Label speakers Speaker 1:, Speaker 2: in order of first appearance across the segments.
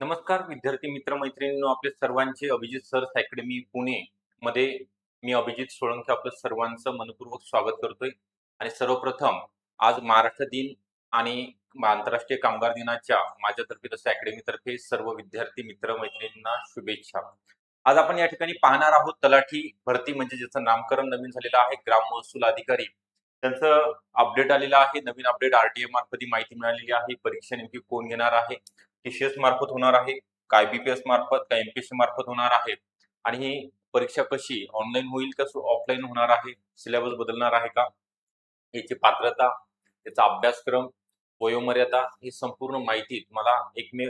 Speaker 1: नमस्कार विद्यार्थी मित्र मैत्रिणींनो, आपले सर्वांचे अभिजित सर्स अकॅडमी पुणे मध्ये मी अभिजित सोळंके आपलं सर्वांचं मनपूर्वक स्वागत करतोय. आणि सर्वप्रथम आज महाराष्ट्र दिन आणि आंतरराष्ट्रीय कामगार दिनाच्या माझ्यातर्फे तसे अकॅडमी तर्फे सर्व विद्यार्थी मित्र मैत्रिणींना शुभेच्छा. आज आपण या ठिकाणी पाहणार आहोत तलाठी भरती, म्हणजे ज्याचं नामकरण नवीन झालेलं आहे ग्राम महसूल अधिकारी. त्यांचं अपडेट आलेलं आहे, नवीन अपडेट आरटीए मार्फत माहिती मिळालेली आहे. परीक्षा नेमकी कोण घेणार आहे, टीसीएस मार्फत होणार आहे, काय बीपीएस मार्फत, काय एमपीएससी मार्फत होणार आहे, आणि ही परीक्षा कशी ऑनलाईन होईल का ऑफलाईन होणार आहे, सिलेबस बदलणार आहे का, याची पात्रता, त्याचा अभ्यासक्रम, वयोमर्यादा, ही संपूर्ण माहिती तुम्हाला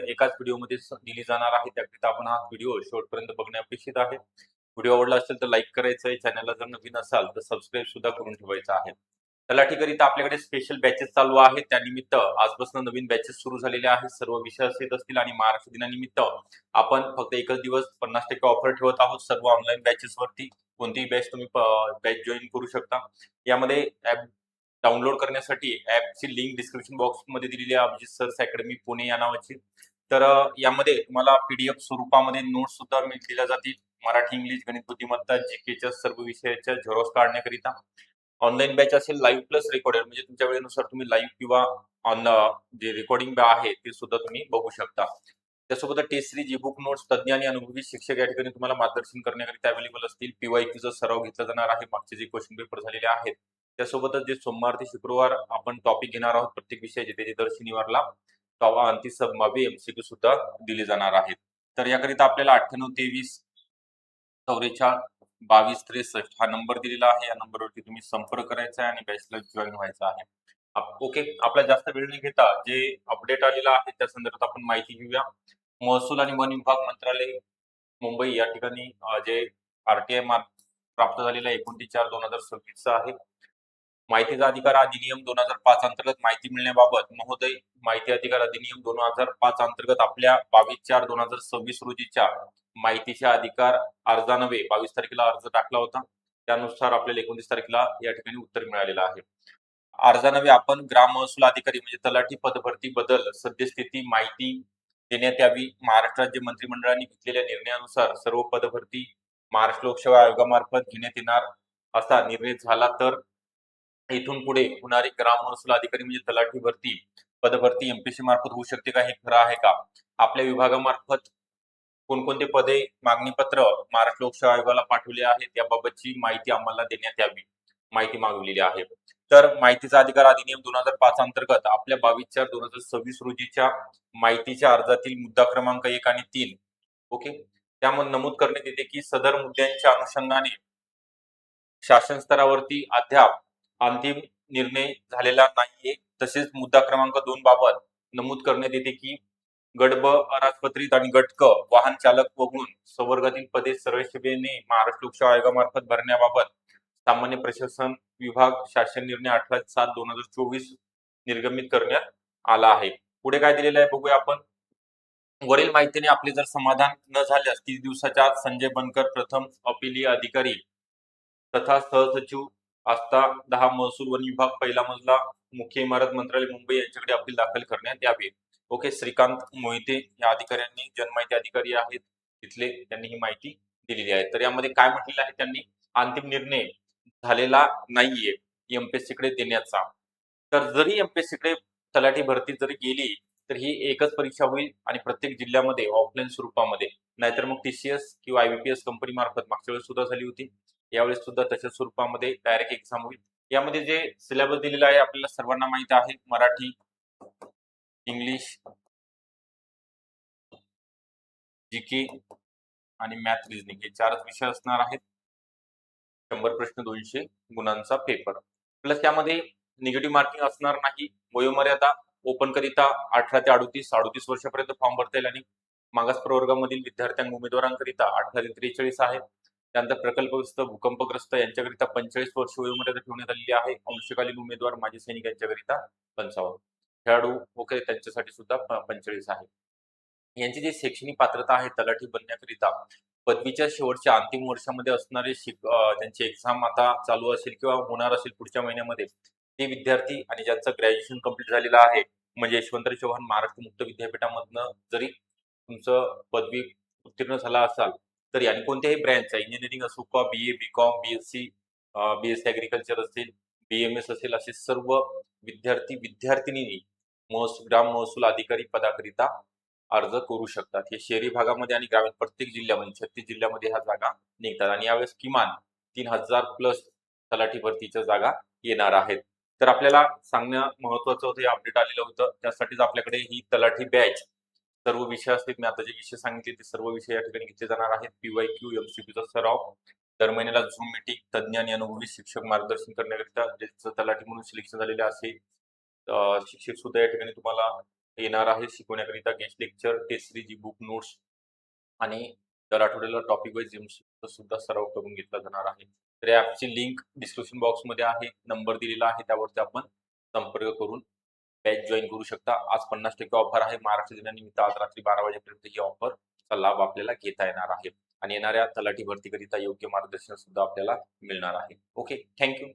Speaker 1: एकाच व्हिडिओमध्ये दिली जाणार आहे. त्याकरिता आपण हा व्हिडिओ शेवटपर्यंत बघणे अपेक्षित आहे. व्हिडिओ आवडला असेल तर लाईक करायचं आहे, चॅनलला जर नवीन असाल तर सबस्क्राईब सुद्धा करून ठेवायचं आहे. तलाठीकरिता आपल्याकडे स्पेशल बॅचेस चालू आहेत. त्यानिमित्त आजपासून नवीन बॅचेस सुरू झालेले आहेत. सर्व विषय असेच असतील आणि महाराष्ट्र दिनानिमित्त आपण फक्त एकच दिवस 50% ऑफर ठेवत आहोत सर्व ऑनलाईन बॅचेस वरती. कोणतीही बॅच तुम्ही बॅच जॉईन करू शकता. यामध्ये ऍप डाउनलोड करण्यासाठी ऍपची लिंक डिस्क्रिप्शन बॉक्स मध्ये दिलेली आहे, अभिजित सर्स अकॅडमी पुणे या नावाची. तर यामध्ये तुम्हाला पीडीएफ स्वरूपामध्ये नोट्स सुद्धा दिल्या जातील. मराठी, इंग्लिश, गणित, बुद्धिमत्ता, जीकेच्या सर्व विषयाच्या झेरॉक्स काढण्याकरिता. ऑनलाईन बॅच असेल लाईव्ह प्लस रेकॉर्डेड, म्हणजे तुमच्या वेळेनुसार तुम्ही लाईव्ह किंवा ऑन जे रेकॉर्डिंग आहे ते सुद्धा तुम्ही बघू शकता. त्यासोबत टेस्ट सिरीज, बुक नोट्स, तज्ञ आणि अनुभवी शिक्षक या ठिकाणी तुम्हाला मार्गदर्शन करण्याकरिता अवेलेबल असतील. पीवायक्यूचा सराव घेतला जाणार आहे, मागचे जे क्वेश्चन पेपर झालेले आहेत. त्यासोबतच जे सोमवार ते शुक्रवार आपण टॉपिक घेणार आहोत प्रत्येक विषयाचे, त्याचे दर शनिवारला अंतिम संभाव्य एमसीक्यू सुद्धा दिले जाणार आहेत. तर याकरिता आपल्याला 9823 44 22 63 हा नंबर दिलेला आहे. या नंबरवरती तुम्ही संपर्क करायचा आहे आणि बॅचला जॉईन व्हायचं आहे. ओके, आपला जास्त वेळ न घेता जे अपडेट आलेला आहे त्या संदर्भात आपण माहिती घेऊया. महसूल आणि वन विभाग मंत्रालय मुंबई या ठिकाणी जे आरटीआय मार्क प्राप्त झालेला 29/4/2026 आहे. माहितीचा अधिकार अधिनियम 2005 अंतर्गत माहिती मिळण्याबाबत महोदय, माहिती अधिकार अधिनियम 2005 अंतर्गत आपल्या 22/4/2026 रोजीच्या माहितीच्या अधिकार अर्जानवे 22 तारखेला अर्ज टाकला होता. त्यानुसार आपल्याला 29 तारखेला या ठिकाणी उत्तर मिळालेलं आहे. अर्जानवे आपण ग्राम महसूल अधिकारी म्हणजे तलाठी पदभरती बदल सद्यस्थिती माहिती देण्यात यावी. महाराष्ट्र राज्य मंत्रिमंडळाने घेतलेल्या निर्णयानुसार सर्व पदभरती महाराष्ट्र लोकसेवा आयोगामार्फत घेण्यात येणार असा निर्णय झाला तर इथून पुढे होणारी ग्राम महसूल अधिकारी म्हणजे तलाठी भरती पदभरती एमपीएससी मार्फत होऊ शकते का, हे खरं आहे का? आपल्या विभागामार्फत कोणकोणते पदे मागणी पत्र महाराष्ट्र लोकसेवा आयोगाला पाठवले आहेत याबाबतची माहिती आम्हाला देण्यात यावी, माहिती मागवलेली आहे. तर माहितीचा अधिकार अधिनियम 2005 अंतर्गत आपल्या 22/4/2026 रोजीच्या माहितीच्या अर्जातील मुद्दा क्रमांक 1 आणि 3, ओके, त्यामध्ये नमूद करण्यात येते की सदर मुद्द्यांच्या अनुषंगाने शासन स्तरावरती अद्याप अंतिम निर्णय झालेला नाहीये. तसेच मुद्दा क्रमांक 2 बाबत नमूद करण्यात येते की गट ब अराजपत्रित आणि गट क वाहन चालक वगळून संवर्गातील पदे सर्वसेवेने महाराष्ट्र लोकसेवा आयोगामार्फत भरण्याबाबत सामान्य प्रशासन विभाग शासन निर्णय 18/7/2024 निर्गमित करण्यात आला आहे. पुढे काय दिलेलं आहे बघूया आपण. वरील माहितीने आपले जर समाधान न झाल्यास 30 दिवसाच्या आत संजय बनकर प्रथम अपिलीय अधिकारी तथा सहसचिव आस्था 10 महसूल वन विभाग पहिला मजला मुख्य इमारत मंत्रालय मुंबई यांच्याकडे अपील दाखल करण्यात यावे. ओके, श्रीकांत मोहिते या अधिकाऱ्यांनी जनमाहिती अधिकारी आहेत तिथले, त्यांनी ही माहिती दिलेली आहे. तर यामध्ये काय म्हटलेलं आहे त्यांनी, अंतिम निर्णय झालेला नाहीये एमपीएससी कडे देण्याचा. तर जरी एमपीएससी कडे तलाठी भरती जरी गेली तर ही एकच परीक्षा होईल आणि प्रत्येक जिल्ह्यामध्ये ऑफलाईन स्वरूपामध्ये, नाहीतर मग टीसीएस किंवा आयबीपीएस कंपनी मार्फत मागच्या वेळेस सुद्धा झाली होती, यावेळेस सुद्धा तशाच स्वरूपामध्ये डायरेक्ट एक्झाम होईल. यामध्ये जे सिलेबस दिलेला आहे आपल्याला सर्वांना माहिती आहे, मराठी, इंग्लिश, जीके आणि मॅथ रिजनिंग हे 4च विषय असणार आहेत. 100 प्रश्न 200 गुणांचा पेपर. प्लस त्यामध्ये निगेटिव्ह मार्किंग असणार नाही. वयोमर्यादा ओपन करिता 18 ते 38 वर्षापर्यंत फॉर्म भरता येईल आणि मागास प्रवर्गामधील विद्यार्थ्यांना उमेदवारांकरिता 18 ते 43 आहे. त्यानंतर प्रकल्पग्रस्त, भूकंपग्रस्त यांच्याकरिता 45 वर्ष वयोमर्यादा ठेवण्यात आलेली आहे. अंशकालीन उमेदवार, माजी सैनिक यांच्याकरिता 55, खेळाडू वगैरे त्यांच्यासाठी सुद्धा 45 आहे. यांची जी शैक्षणिक पात्रता आहे तलाठी बनण्याकरिता पदवीच्या शेवटच्या अंतिम वर्षामध्ये असणारे त्यांची एक्झाम आता चालू असेल किंवा होणार असेल पुढच्या महिन्यामध्ये, ते विद्यार्थी आणि ज्यांचं ग्रॅज्युएशन कंप्लीट झालेलं आहे म्हणजे यशवंतराव चव्हाण महाराष्ट्र मुक्त विद्यापीठामधनं जरी तुमचं पदवी उत्तीर्ण झाला असाल तरी आणि कोणत्याही ब्रँचचा इंजिनिअरिंग असो का BA, BCom, BSc, BSc agriculture असेल, BMS असेल असे सर्व विद्यार्थिनींनी ग्राम महसूल अधिकारी पदाकरिता अर्ज करू शकतात. हे शहरी भागामध्ये आणि ग्रामीण प्रत्येक जिल्ह्यामध्ये 36 जिल्ह्यामध्ये ह्या जागा निघतात आणि यावेळेस किमान 3000 प्लस तलाठी भरतीच्या जागा येणार आहेत. तर आपल्याला सांगणं महत्त्वाचं होतं, हे अपडेट आलेलं होतं. त्यासाठीच आपल्याकडे ही तलाठी बॅच सर्व विषय असतील. मी आता जे विषय सांगितले ते सर्व विषय या ठिकाणी घेतले जाणार आहेत. PYQ, MCQचा सराव, दर महिन्याला झूम मीटिंग, तज्ञ आणि अनुभवी शिक्षक मार्गदर्शन करण्याकरिता ज्यांचं तलाठी म्हणून सिलेक्शन झालेले असे शिक्षक सुद्धा या ठिकाणी तुम्हाला येणार आहे शिकवण्याकरिता. Guest lecture, test series, book notes आणि दर आठवड्याला टॉपिक वाईज MCQ सुद्धा सराव करून घेतला जाणार आहे. तर या ॲपची लिंक डिस्क्रिप्शन बॉक्समध्ये आहे, नंबर दिलेला आहे, त्यावरती आपण संपर्क करून बॅच जॉइन करू शकता. आज 50% ऑफर आहे. महाराष्ट्र दिनानिमित्त आज रात्री 12 वाजेपर्यंत ही ऑफरचा लाभ आपल्याला घेता येणार आहे आणि येणाऱ्या तलाठी भरतीकरिता योग्य मार्गदर्शन सुद्धा आपल्याला मिळणार आहे. Okay, thank you.